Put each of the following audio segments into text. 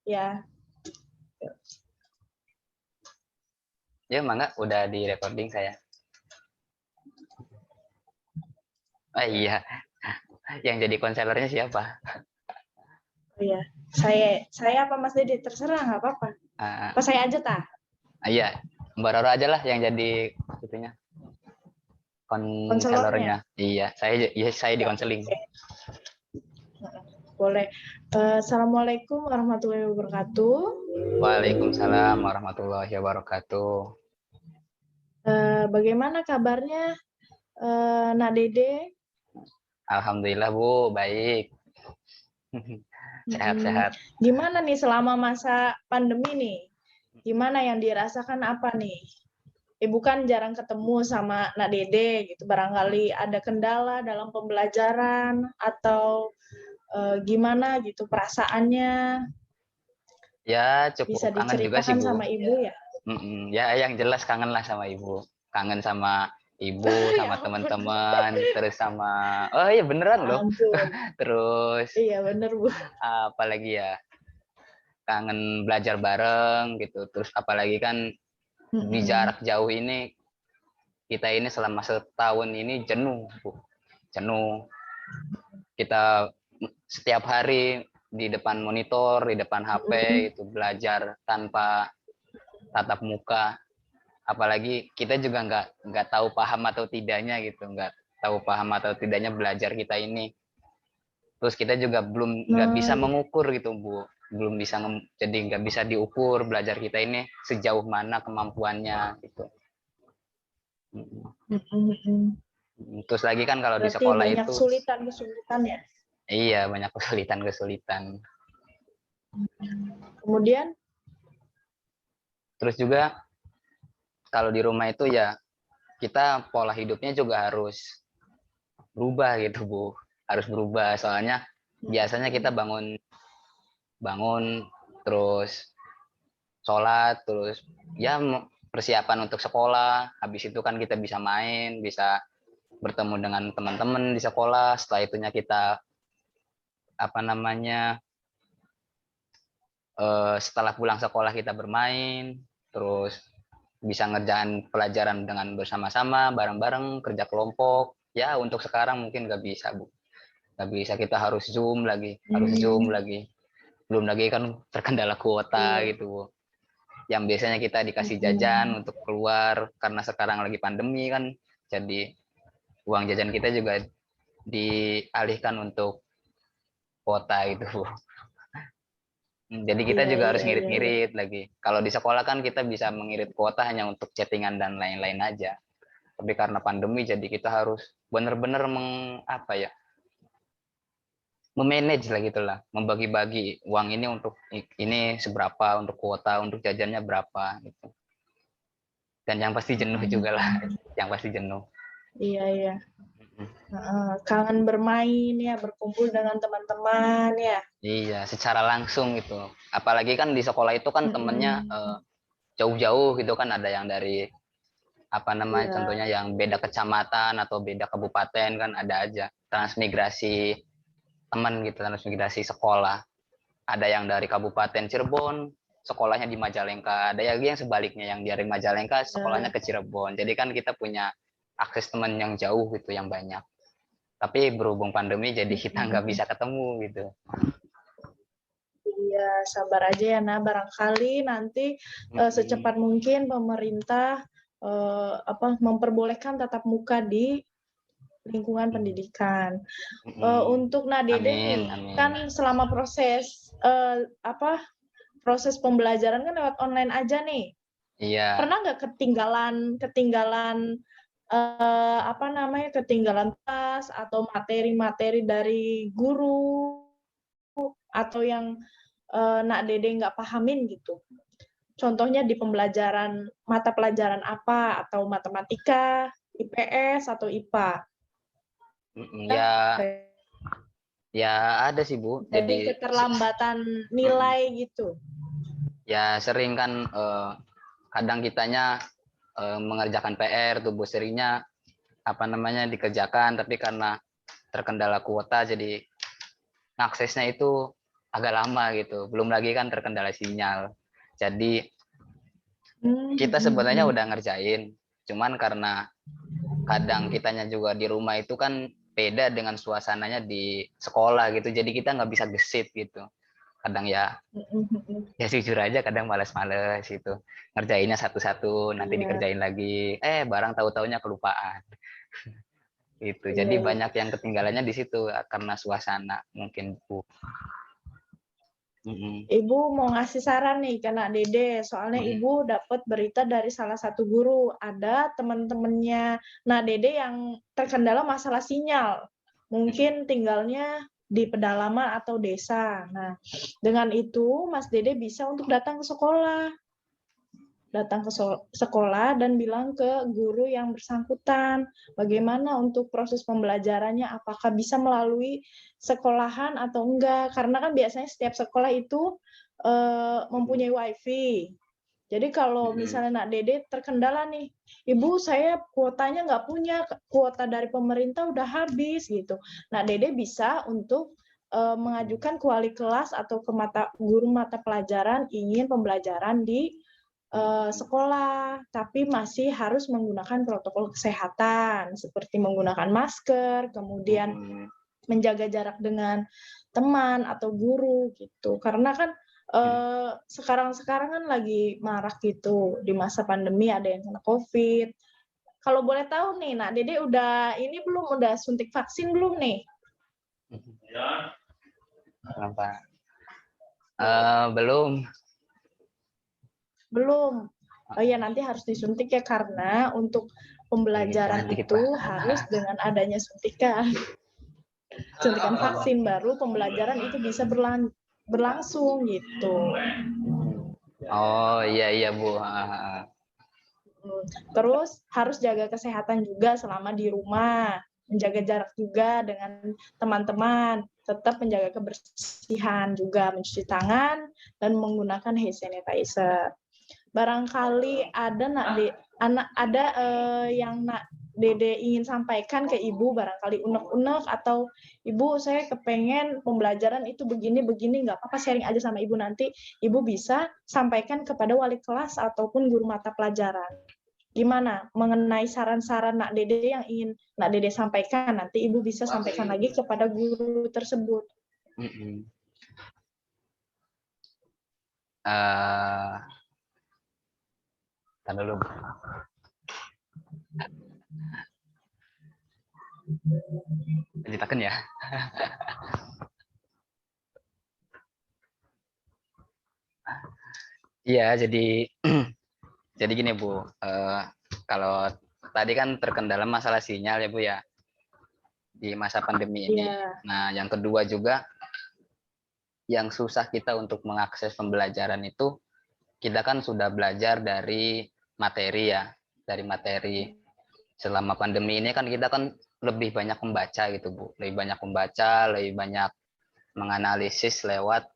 Ya. Ya, mangga, udah di recording saya. Oh iya, yang jadi konselornya siapa? Oh iya. Saya apa Mas Dede? Terserah, nggak apa-apa. Apa Uh, saya aja tah? iya, Mbak Roro aja lah yang jadi itunya Konselornya. konselornya. Iya, saya di Ya, konseling. oke. Boleh. Assalamualaikum warahmatullahi wabarakatuh. Waalaikumsalam warahmatullahi wabarakatuh. Bagaimana kabarnya, Nak Dede? Alhamdulillah Bu, baik. Sehat-sehat. Gimana nih selama masa pandemi nih? Gimana yang dirasakan apa nih? Ibu kan jarang ketemu sama Nak Dede gitu. Barangkali ada kendala dalam pembelajaran atau gimana gitu perasaannya, Ya, bisa cukup kangen juga sih diceritakan Bu. sama Ibu ya? Ya, yang jelas kangen lah sama Ibu. Kangen sama Ibu, Ya sama ampun, teman-teman, terus sama, oh iya beneran ya loh. ampun. Terus Iya bener Bu. apalagi ya, kangen belajar bareng gitu. Terus apalagi kan di Mm-mm. jarak jauh ini, kita ini selama setahun ini jenuh Bu. Jenuh. Kita setiap hari di depan monitor, di depan HP Mm-mm. itu belajar tanpa tatap muka. Apalagi kita juga nggak tahu paham atau tidaknya gitu, nggak tahu paham atau tidaknya belajar kita ini. Terus kita juga belum nggak Nah, bisa iya. mengukur gitu Bu, belum bisa jadi nggak bisa diukur belajar kita ini sejauh mana kemampuannya gitu. Mm-mm. Terus lagi kan kalau di Berarti sekolah banyak itu, kesulitan-kesulitan ya. iya banyak kesulitan-kesulitan. Kemudian, Terus juga kalau di rumah itu ya kita pola hidupnya juga harus berubah gitu Bu, harus berubah soalnya biasanya kita bangun bangun terus sholat terus ya persiapan untuk sekolah, habis itu kan kita bisa main, bisa bertemu dengan teman-teman di sekolah, setelah itunya kita apa namanya setelah pulang sekolah kita bermain, terus bisa ngerjain pelajaran dengan bersama-sama bareng-bareng, kerja kelompok. Ya untuk sekarang mungkin nggak bisa Bu, nggak bisa, kita harus zoom lagi, belum lagi kan terkendala kuota iya. gitu Bu, yang biasanya kita dikasih Mm-mm. jajan untuk keluar karena sekarang lagi pandemi kan, jadi uang jajan kita juga dialihkan untuk kuota gitu. Jadi kita Iya, juga harus iya, iya, iya. ngirit-ngirit lagi. Kalau di sekolah kan kita bisa mengirit kuota hanya untuk chattingan dan lain-lain aja. Tapi karena pandemi jadi kita harus benar-benar apa ya, memanage lah gitulah, membagi-bagi uang ini untuk ini seberapa untuk kuota, untuk jajannya berapa gitu. Dan yang pasti jenuh juga lah, Mm-mm. yang pasti jenuh. Iya, iya. Kangen bermain ya, berkumpul dengan teman-teman ya. Iya, secara langsung gitu. Apalagi kan di sekolah itu kan temennya Mm-mm. jauh-jauh gitu kan, ada yang dari apa namanya, Iya. contohnya yang beda kecamatan atau beda kabupaten kan ada aja. Transmigrasi teman gitu, transmigrasi sekolah. Ada yang dari Kabupaten Cirebon, sekolahnya di Majalengka. Ada lagi yang sebaliknya, yang dari Majalengka sekolahnya Ya. ke Cirebon. Jadi kan kita punya akses teman yang jauh gitu, yang banyak. Tapi berhubung pandemi jadi kita nggak Mm-mm. bisa ketemu gitu. Iya, sabar aja ya, nah barangkali nanti Mm-mm. secepat mungkin pemerintah memperbolehkan tatap muka di lingkungan pendidikan. Mm-mm. Untuk Nadede Amin, nih, amin. kan selama proses proses pembelajaran kan lewat online aja nih. Iya. Pernah nggak ketinggalan ketinggalan tas atau materi-materi dari guru atau yang Nak Dede nggak pahamin gitu? Contohnya di pembelajaran mata pelajaran apa, atau matematika, IPS atau IPA. Ya, ya ada sih Bu. Jadi Jadi keterlambatan mm-mm. nilai gitu. Ya sering kan kadang kitanya mengerjakan PR tuh Bu, seringnya apa namanya dikerjakan, tapi karena terkendala kuota jadi aksesnya itu agak lama gitu. Belum lagi kan terkendala sinyal. Jadi kita sebenarnya udah ngerjain, cuman karena kadang kitanya juga di rumah itu kan beda dengan suasananya di sekolah gitu. Jadi kita nggak bisa gesit gitu. Kadang ya jujur aja kadang males-males gitu. Ngerjainnya satu-satu, nanti Iya, dikerjain lagi. Barang tahu-taunya kelupaan. Gitu. Jadi iya, iya. banyak yang ketinggalannya di situ karena suasana mungkin Bu. Ibu mau ngasih saran nih ke Nak Dede, soalnya Ibu dapat berita dari salah satu guru, ada teman-temannya Nak Dede yang terkendala masalah sinyal, mungkin tinggalnya di pedalaman atau desa. Nah, dengan itu Mas Dede bisa untuk datang ke sekolah, sekolah dan bilang ke guru yang bersangkutan bagaimana untuk proses pembelajarannya, apakah bisa melalui sekolahan atau enggak, karena kan biasanya setiap sekolah itu mempunyai wifi. Jadi kalau misalnya Nak Dede terkendala nih, Ibu saya kuotanya nggak punya, kuota dari pemerintah udah habis gitu. Nak Dede bisa untuk mengajukan ke wali kelas atau ke guru mata pelajaran ingin pembelajaran di sekolah, tapi masih harus menggunakan protokol kesehatan seperti menggunakan masker, kemudian menjaga jarak dengan teman atau guru gitu. Karena kan sekarang kan lagi marak gitu di masa pandemi, ada yang kena COVID. Kalau boleh tahu nih, Nak Dede udah ini belum, udah suntik vaksin belum nih? Kenapa? Belum. Belum. Oh ya, nanti harus disuntik ya, karena untuk pembelajaran itu harus dengan adanya suntikan vaksin, baru pembelajaran itu bisa berlangsung gitu. Oh iya Bu. Terus harus jaga kesehatan juga selama di rumah, menjaga jarak juga dengan teman-teman, tetap menjaga kebersihan juga, mencuci tangan dan menggunakan hand sanitizer. Barangkali ada yang Nak Dede ingin sampaikan ke Ibu, barangkali unek-unek, atau Ibu saya kepengen pembelajaran itu begini-begini, nggak apa-apa, sharing aja sama Ibu, nanti Ibu bisa sampaikan kepada wali kelas ataupun guru mata pelajaran. Gimana mengenai saran-saran Nak Dede yang ingin Nak Dede sampaikan, nanti Ibu bisa sampaikan lagi kepada guru tersebut. Tahan dulu. Ditekan ya. Iya, jadi gini Bu. Kalau tadi kan terkendala masalah sinyal ya Bu ya di masa pandemi ini. Nah, yang kedua juga yang susah kita untuk mengakses pembelajaran itu, kita kan sudah belajar dari materi ya, dari materi. Selama pandemi ini kan kita kan lebih banyak membaca gitu Bu, lebih banyak membaca, lebih banyak menganalisis lewat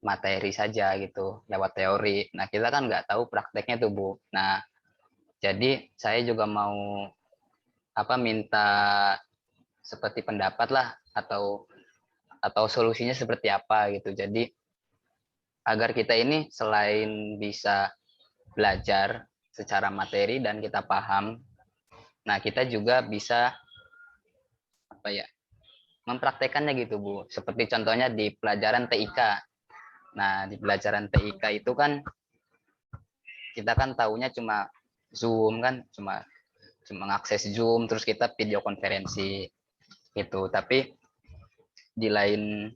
materi saja gitu, lewat teori. Nah kita kan nggak tahu prakteknya tuh Bu. Nah jadi saya juga mau minta seperti pendapat lah, atau solusinya seperti apa gitu. Jadi agar kita ini selain bisa belajar secara materi dan kita paham, nah kita juga bisa mempraktekannya gitu Bu. Seperti contohnya di pelajaran TIK. Nah di pelajaran TIK itu kan kita kan taunya cuma Zoom kan, cuma mengakses Zoom, terus kita video konferensi gitu. Tapi di lain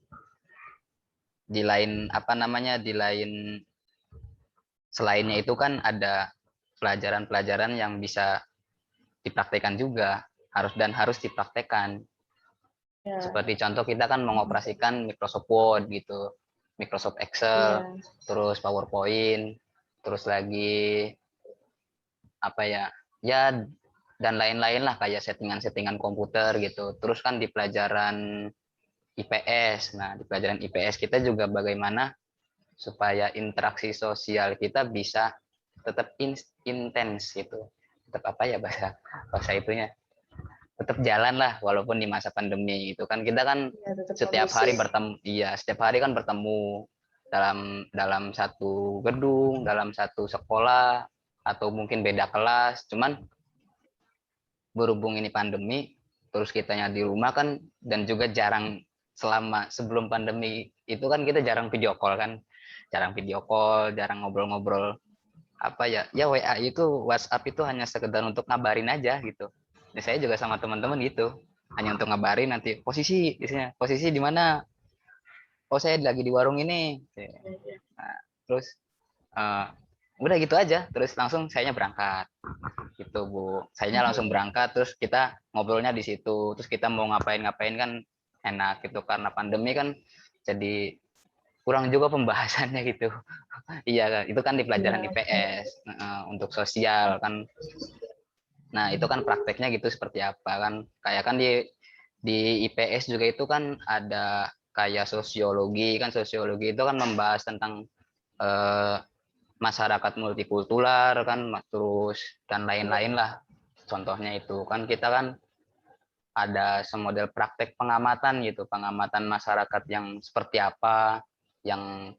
selainnya itu kan ada pelajaran-pelajaran yang bisa dipraktekkan juga, harus dipraktekkan. Seperti contoh kita kan mengoperasikan Microsoft Word gitu, Microsoft Excel, terus PowerPoint, terus lagi dan lain-lain lah, kayak settingan-settingan komputer gitu. Terus kan di pelajaran IPS, nah di pelajaran IPS kita juga bagaimana supaya interaksi sosial kita bisa tetap intens gitu, tetap bahasa itunya, tetap jalan lah walaupun di masa pandemi itu kan kita kan Ya, tetap setiap hari kondusif. bertemu, iya setiap hari kan bertemu dalam dalam satu gedung, dalam satu sekolah atau mungkin beda kelas. Cuman berhubung ini pandemi, terus kitanya di rumah kan, dan juga jarang, selama sebelum pandemi itu kan kita jarang video call kan, jarang video call, jarang ngobrol-ngobrol apa ya, ya WA itu, WhatsApp itu hanya sekedar untuk ngabarin aja gitu. Ya, saya juga sama teman-teman gitu, hanya untuk ngabarin nanti posisi, isinya posisi di mana, oh saya lagi di warung ini. Nah, terus uh, udah gitu aja, terus langsung sayanya berangkat gitu Bu, sayanya langsung berangkat, terus kita ngobrolnya di situ, terus kita mau ngapain-ngapain kan enak gitu, karena pandemi kan jadi kurang juga pembahasannya gitu. Iya kan, itu kan di pelajaran Ya, IPS untuk sosial kan. Nah itu kan prakteknya gitu seperti apa kan, kayak kan di IPS juga itu kan ada kayak sosiologi kan, sosiologi itu kan membahas tentang eh, masyarakat multikultural kan, terus dan lain-lain lah. Contohnya itu kan kita kan ada semodel praktek pengamatan gitu, pengamatan masyarakat yang seperti apa, yang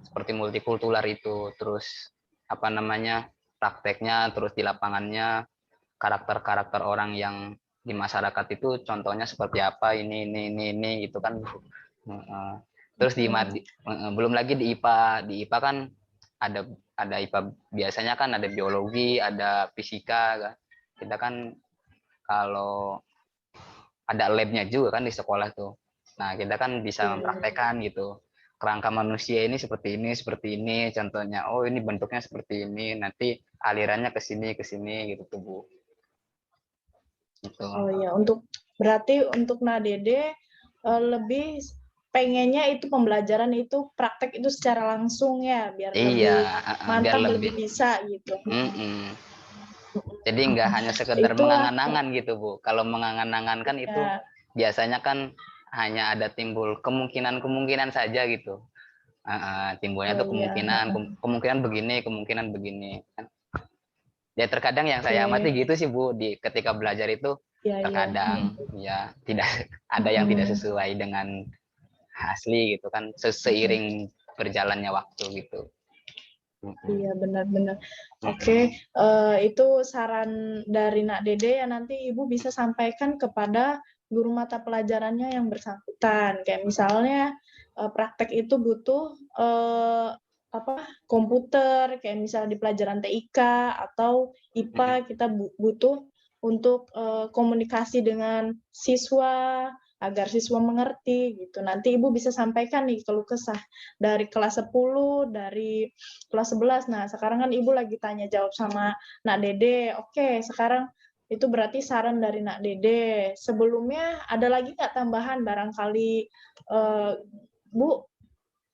seperti multikultural itu, terus apa namanya, prakteknya, terus di lapangannya karakter-karakter orang yang di masyarakat itu contohnya seperti apa, ini gitu kan. Terus belum lagi di IPA, kan ada IPA, biasanya kan ada biologi, ada fisika kan. Kita kan kalau ada labnya juga kan di sekolah tuh. Nah, kita kan bisa mempraktekkan gitu. Kerangka manusia ini seperti ini, contohnya. Oh, ini bentuknya seperti ini, nanti alirannya ke sini gitu tuh, Bu. Gitu. Oh ya, berarti untuk Nadede lebih pengennya itu pembelajaran itu praktek itu secara langsung ya, biar Iya, lebih biar mantap, lebih. lebih bisa gitu. Jadi nggak hanya sekedar Itu mengangan-angan gitu, Bu. Kalau mengangan-angan kan itu ya, biasanya kan hanya ada timbul kemungkinan-kemungkinan saja gitu. Timbulnya oh tuh ya, kemungkinan begini, kemungkinan begini. Ya terkadang yang saya amati oke, gitu sih Bu, di ketika belajar itu ya ya. terkadang ya tidak ada yang tidak sesuai dengan asli gitu kan, seiring berjalannya waktu gitu. Iya benar-benar. Oke, itu saran dari Nak Dede ya, nanti Ibu bisa sampaikan kepada guru mata pelajarannya yang bersangkutan. Kayak misalnya praktek itu butuh apa komputer, kayak misalnya di pelajaran TIK atau IPA kita butuh untuk komunikasi dengan siswa agar siswa mengerti gitu. Nanti Ibu bisa sampaikan nih keluh kesah dari kelas 10, dari kelas 11. Nah, sekarang kan Ibu lagi tanya jawab sama Nak Dede. Oke, sekarang itu berarti saran dari Nak Dede. Sebelumnya ada lagi nggak tambahan barangkali, Bu,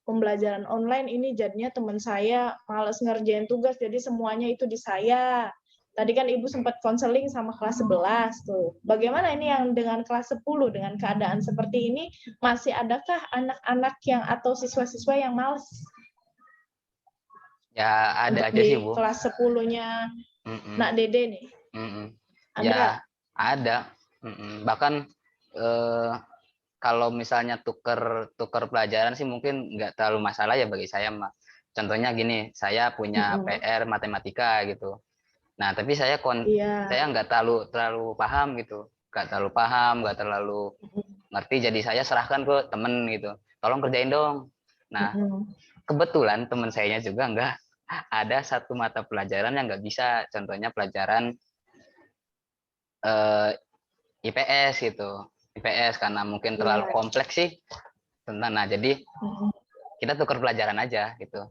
pembelajaran online ini jadinya teman saya males ngerjain tugas, jadi semuanya itu di saya. Tadi kan Ibu sempat konseling sama kelas 11 tuh. Bagaimana ini yang dengan kelas 10 dengan keadaan seperti ini, masih adakah anak-anak yang atau siswa-siswa yang males? Ya ada Untuk aja sih di Bu. kelas 10-nya Nak Dede nih. Ya Ada? ada. Bahkan kalau misalnya tuker pelajaran sih mungkin nggak terlalu masalah ya bagi saya mah. Contohnya gini, saya punya PR matematika gitu. Nah, tapi Iya. saya nggak terlalu paham gitu, nggak terlalu ngerti. Jadi saya serahkan ke temen gitu, tolong kerjain dong. Nah, kebetulan teman saya juga nggak ada satu mata pelajaran yang nggak bisa, contohnya pelajaran IPS gitu, IPS karena mungkin terlalu kompleks sih. Nah, jadi kita tukar pelajaran aja gitu.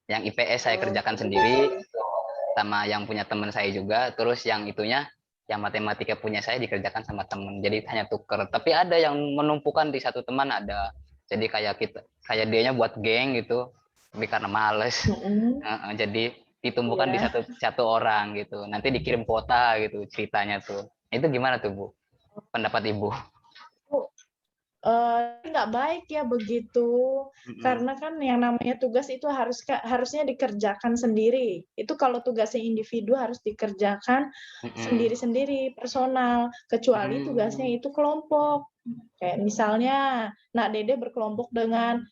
Yang IPS saya kerjakan sendiri, sama yang punya teman saya juga, terus yang itunya, yang matematika punya saya dikerjakan sama teman. Jadi hanya tuker. Tapi ada yang menumpukan di satu teman ada. Jadi kayak dianya buat geng gitu, tapi karena males, jadi ditumpukan di satu orang gitu. Nanti dikirim kuota gitu ceritanya tuh. Itu gimana tuh Bu? Pendapat Ibu? nggak baik ya begitu, Mm-mm. karena kan yang namanya tugas itu harusnya dikerjakan sendiri. Itu kalau tugasnya individu harus dikerjakan Mm-mm. sendiri-sendiri, personal, kecuali tugasnya Mm. itu kelompok. Kayak misalnya, Nak Dede berkelompok dengan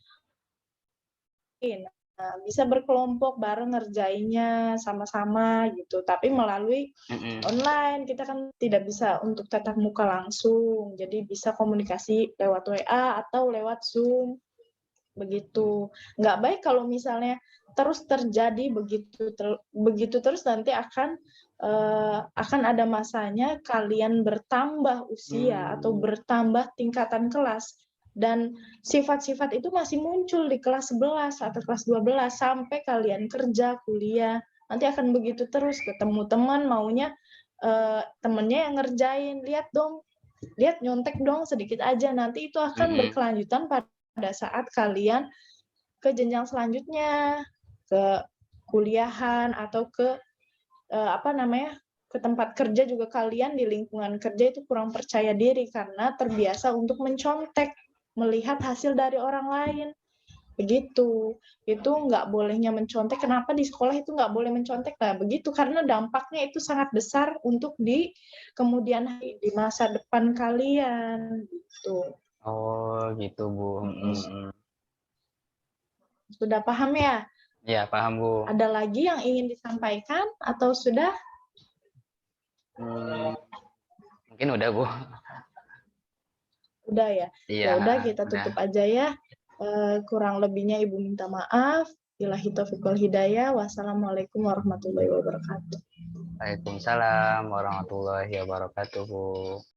bisa berkelompok bareng ngerjainnya sama-sama gitu. Tapi melalui Mm-mm. online kita kan tidak bisa untuk tatap muka langsung. Jadi bisa komunikasi lewat WA atau lewat Zoom begitu. Nggak baik kalau misalnya terus terjadi begitu terus nanti akan ada masanya kalian bertambah usia atau bertambah tingkatan kelas dan sifat-sifat itu masih muncul di kelas 11 atau kelas 12 sampai kalian kerja, kuliah. Nanti akan begitu terus ketemu teman maunya temennya yang ngerjain. Lihat nyontek dong sedikit aja. Nanti itu akan Mm-mm. berkelanjutan pada saat kalian ke jenjang selanjutnya, ke kuliahan atau ke ke tempat kerja juga kalian di lingkungan kerja itu kurang percaya diri karena terbiasa untuk mencontek, melihat hasil dari orang lain. Begitu. Itu nggak bolehnya mencontek. Kenapa di sekolah itu nggak boleh mencontek? Nah, begitu. Karena dampaknya itu sangat besar untuk di kemudian hari, di masa depan kalian. Gitu. Oh gitu Bu. Mm-mm. Sudah paham ya? Ya paham Bu. Ada lagi yang ingin disampaikan atau sudah? Hmm, mungkin udah Bu. Udah ya. Iya Ya udah kita udah. tutup aja ya. Kurang lebihnya Ibu minta maaf. Billahi taufiq wal hidayah. Wassalamualaikum warahmatullahi wabarakatuh. Waalaikumsalam warahmatullahi wabarakatuh Bu.